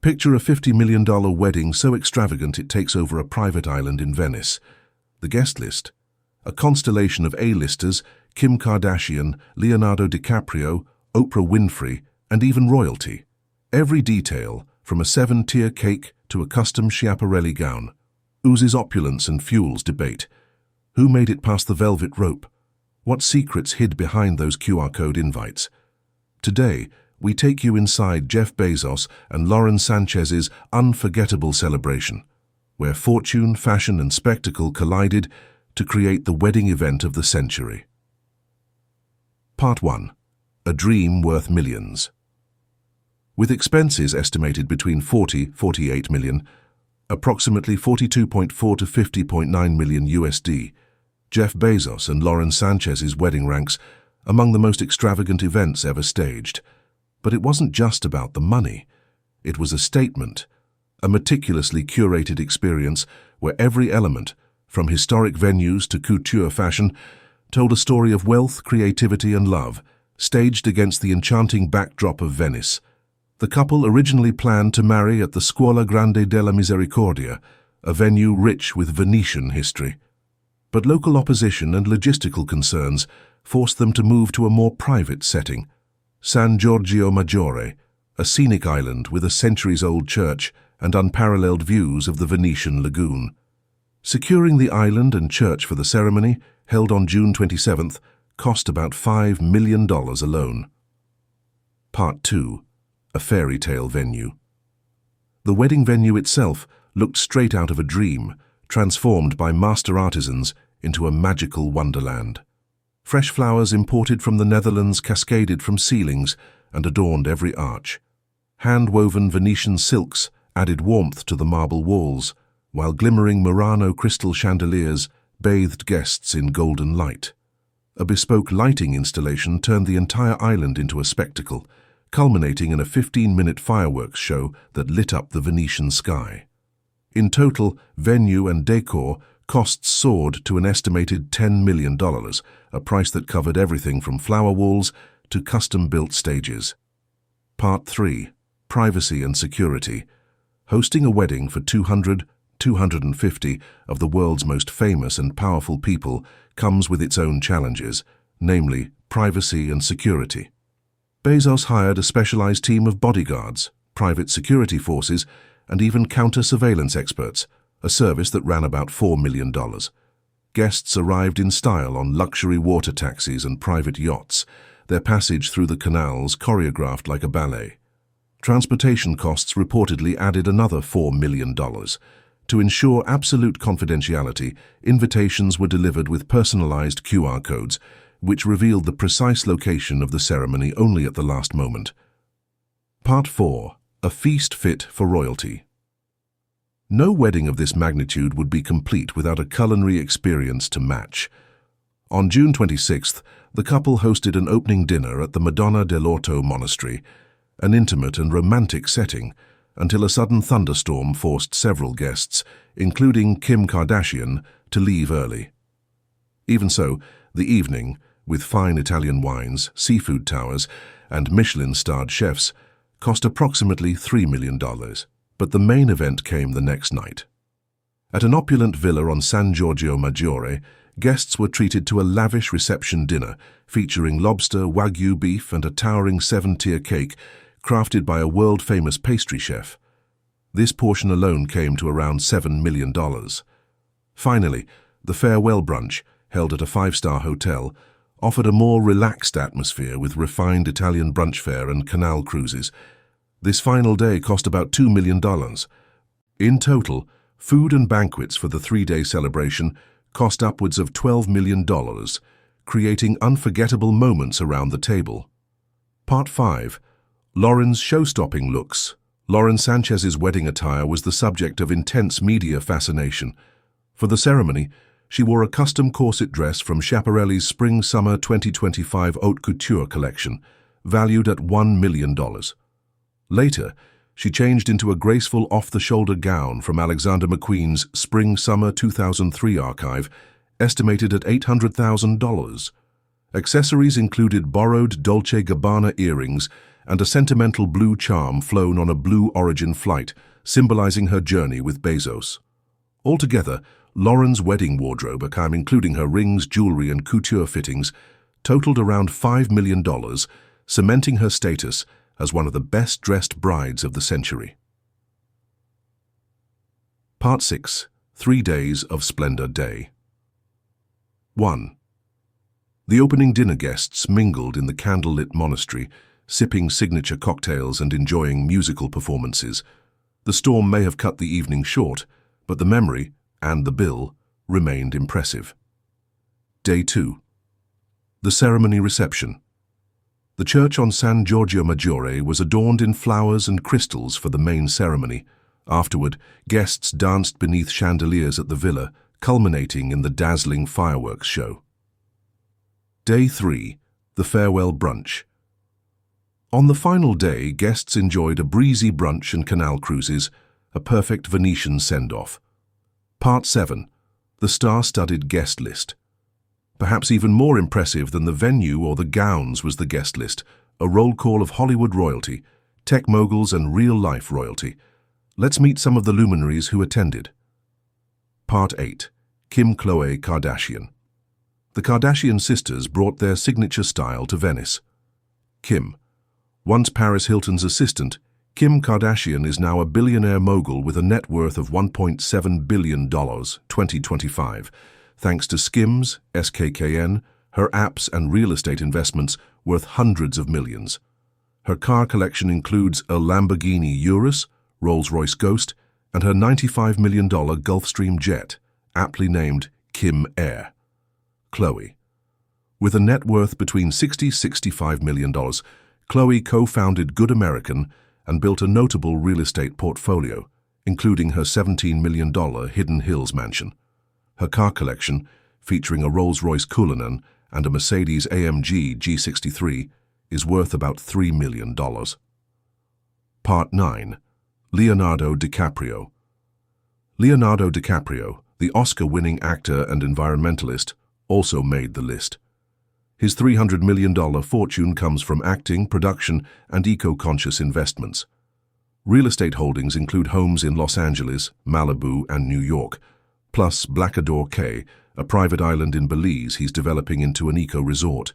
Picture a $50 million wedding so extravagant it takes over a private island in Venice. The guest list: a constellation of A-listers, Kim Kardashian, Leonardo DiCaprio, Oprah Winfrey, and even royalty. Every detail, from a 7-tier cake to a custom Schiaparelli gown, oozes opulence and fuels debate. Who made it past the velvet rope? What secrets hid behind those QR code invites? Today, we take you inside Jeff Bezos and Lauren Sanchez's unforgettable celebration, where fortune, fashion, and spectacle collided to create the wedding event of the century. Part 1. A dream worth millions. With expenses estimated between 48 million, approximately 42.4 to 50.9 million USD, Jeff Bezos and Lauren Sanchez's wedding ranks among the most extravagant events ever staged. But it wasn't just about the money. It was a statement, a meticulously curated experience where every element, from historic venues to couture fashion, told a story of wealth, creativity, and love, staged against the enchanting backdrop of Venice. The couple originally planned to marry at the Scuola Grande della Misericordia, a venue rich with Venetian history. But local opposition and logistical concerns forced them to move to a more private setting, San Giorgio Maggiore, a scenic island with a centuries-old church and unparalleled views of the Venetian lagoon. Securing the island and church for the ceremony, held on June 27th, cost about $5 million alone. Part 2. A fairy tale venue. The wedding venue itself looked straight out of a dream, transformed by master artisans into a magical wonderland. Fresh flowers imported from the Netherlands cascaded from ceilings and adorned every arch. Hand-woven Venetian silks added warmth to the marble walls, while glimmering Murano crystal chandeliers bathed guests in golden light. A bespoke lighting installation turned the entire island into a spectacle, culminating in a 15-minute fireworks show that lit up the Venetian sky. In total, venue and decor costs soared to an estimated $10 million, a price that covered everything from flower walls to custom-built stages. Part 3. Privacy and security. Hosting a wedding for 250 of the world's most famous and powerful people comes with its own challenges, namely privacy and security. Bezos hired a specialized team of bodyguards, private security forces, and even counter-surveillance experts, a service that ran about $4 million. Guests arrived in style on luxury water taxis and private yachts, their passage through the canals choreographed like a ballet. Transportation costs reportedly added another $4 million. To ensure absolute confidentiality, invitations were delivered with personalized QR codes, which revealed the precise location of the ceremony only at the last moment. Part 4. A feast fit for royalty. No wedding of this magnitude would be complete without a culinary experience to match. On June 26th, the couple hosted an opening dinner at the Madonna dell'Orto Monastery, an intimate and romantic setting, until a sudden thunderstorm forced several guests, including Kim Kardashian, to leave early. Even so, the evening, with fine Italian wines, seafood towers, and Michelin-starred chefs, cost approximately $3 million. But the main event came the next night. At an opulent villa on San Giorgio Maggiore, guests were treated to a lavish reception dinner featuring lobster, Wagyu beef, and a towering 7-tier cake crafted by a world-famous pastry chef. This portion alone came to around $7 million. Finally, the farewell brunch, held at a 5-star hotel, offered a more relaxed atmosphere with refined Italian brunch fare and canal cruises. This final day cost about $2 million. In total, food and banquets for the 3-day celebration cost upwards of $12 million, creating unforgettable moments around the table. Part 5. Lauren's show-stopping looks. Lauren Sanchez's wedding attire was the subject of intense media fascination. For the ceremony, she wore a custom corset dress from Schiaparelli's Spring-Summer 2025 Haute Couture collection, valued at $1 million. Later, she changed into a graceful off-the-shoulder gown from Alexander McQueen's Spring-Summer 2003 archive, estimated at $800,000. Accessories included borrowed Dolce & Gabbana earrings and a sentimental blue charm flown on a Blue Origin flight, symbolizing her journey with Bezos. Altogether, Lauren's wedding wardrobe, including her rings, jewelry, and couture fittings, totaled around $5 million, cementing her status as one of the best-dressed brides of the century. Part 6. 3 Days of Splendor Day. 1. The opening dinner guests mingled in the candlelit monastery, sipping signature cocktails and enjoying musical performances. The storm may have cut the evening short, but the memory, and the bill, remained impressive. Day 2. The ceremony reception. The church on San Giorgio Maggiore was adorned in flowers and crystals for the main ceremony. Afterward, guests danced beneath chandeliers at the villa, culminating in the dazzling fireworks show. Day 3. The farewell brunch. On the final day, guests enjoyed a breezy brunch and canal cruises, a perfect Venetian send-off. Part 7. The star-studded guest list. Perhaps even more impressive than the venue or the gowns was the guest list, a roll call of Hollywood royalty, tech moguls and real-life royalty. Let's meet some of the luminaries who attended. Part 8. Khloe Kardashian. The Kardashian sisters brought their signature style to Venice. Kim. Once Paris Hilton's assistant, Kim Kardashian is now a billionaire mogul with a net worth of $1.7 billion 2025, thanks to Skims, SKKN, her apps and real estate investments worth hundreds of millions. Her car collection includes a Lamborghini Urus, Rolls-Royce Ghost, and her $95 million Gulfstream jet, aptly named Kim Air. Khloe. With a net worth between $60–65 million, Khloe co-founded Good American and built a notable real estate portfolio, including her $17 million Hidden Hills mansion. Her car collection, featuring a Rolls-Royce Cullinan and a Mercedes-AMG G63, is worth about $3 million. Part 9. Leonardo DiCaprio. Leonardo DiCaprio, the Oscar-winning actor and environmentalist, also made the list. His $300 million fortune comes from acting, production, and eco-conscious investments. Real estate holdings include homes in Los Angeles, Malibu, and New York, plus Blackador Cay, a private island in Belize he's developing into an eco-resort.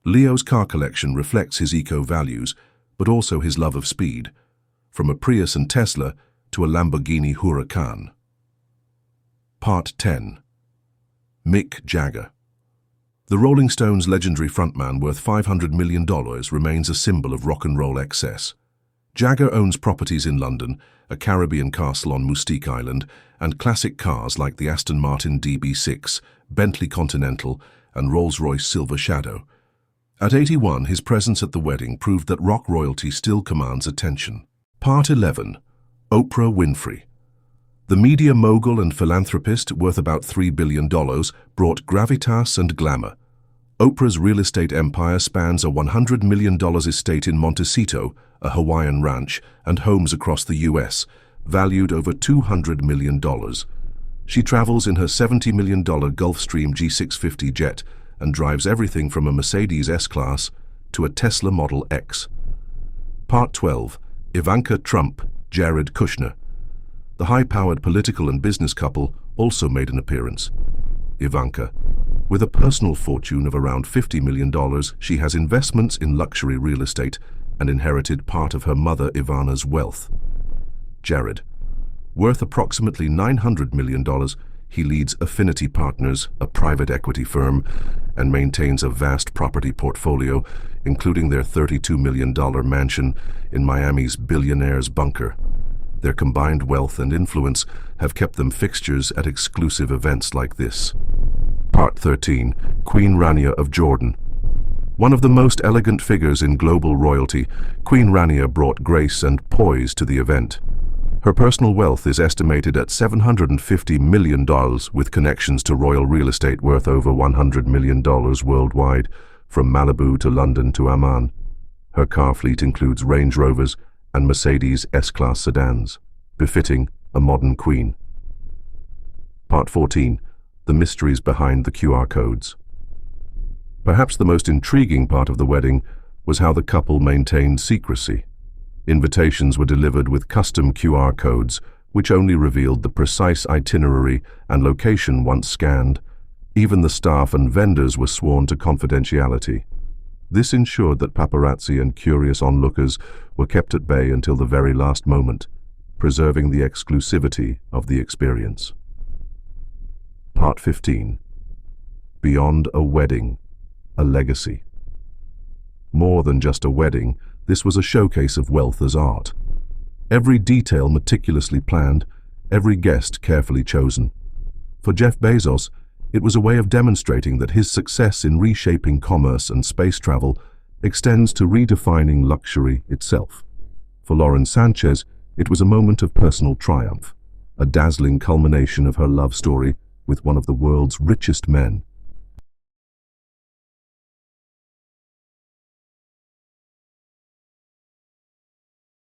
Leo's car collection reflects his eco-values, but also his love of speed, from a Prius and Tesla to a Lamborghini Huracan. Part 10. Mick Jagger. The Rolling Stones' legendary frontman worth $500 million remains a symbol of rock and roll excess. Jagger owns properties in London, a Caribbean castle on Moustique Island, and classic cars like the Aston Martin DB6, Bentley Continental, and Rolls-Royce Silver Shadow. At 81, his presence at the wedding proved that rock royalty still commands attention. Part 11. Oprah Winfrey. The media mogul and philanthropist, worth about $3 billion, brought gravitas and glamour. Oprah's real estate empire spans a $100 million estate in Montecito, a Hawaiian ranch, and homes across the U.S., valued over $200 million. She travels in her $70 million Gulfstream G650 jet and drives everything from a Mercedes S-Class to a Tesla Model X. Part 12. Ivanka Trump, Jared Kushner. The high-powered political and business couple also made an appearance. Ivanka. With a personal fortune of around $50 million, she has investments in luxury real estate and inherited part of her mother Ivana's wealth. Jared. Worth approximately $900 million, he leads Affinity Partners, a private equity firm, and maintains a vast property portfolio, including their $32 million mansion in Miami's Billionaire's bunker. Their combined wealth and influence have kept them fixtures at exclusive events like this. Part 13. Queen Rania of Jordan. One of the most elegant figures in global royalty, Queen Rania brought grace and poise to the event. Her personal wealth is estimated at $750 million, with connections to royal real estate worth over $100 million worldwide, from Malibu to London to Amman. Her car fleet includes Range Rovers and Mercedes S-Class sedans, befitting a modern queen. Part 14. The mysteries behind the QR codes. Perhaps the most intriguing part of the wedding was how the couple maintained secrecy. Invitations were delivered with custom QR codes, which only revealed the precise itinerary and location once scanned. Even the staff and vendors were sworn to confidentiality. This ensured that paparazzi and curious onlookers were kept at bay until the very last moment, preserving the exclusivity of the experience. Part 15. Beyond a wedding, a legacy. More than just a wedding, this was a showcase of wealth as art. Every detail meticulously planned, every guest carefully chosen. For Jeff Bezos, it was a way of demonstrating that his success in reshaping commerce and space travel extends to redefining luxury itself. For Lauren Sanchez, it was a moment of personal triumph, a dazzling culmination of her love story with one of the world's richest men.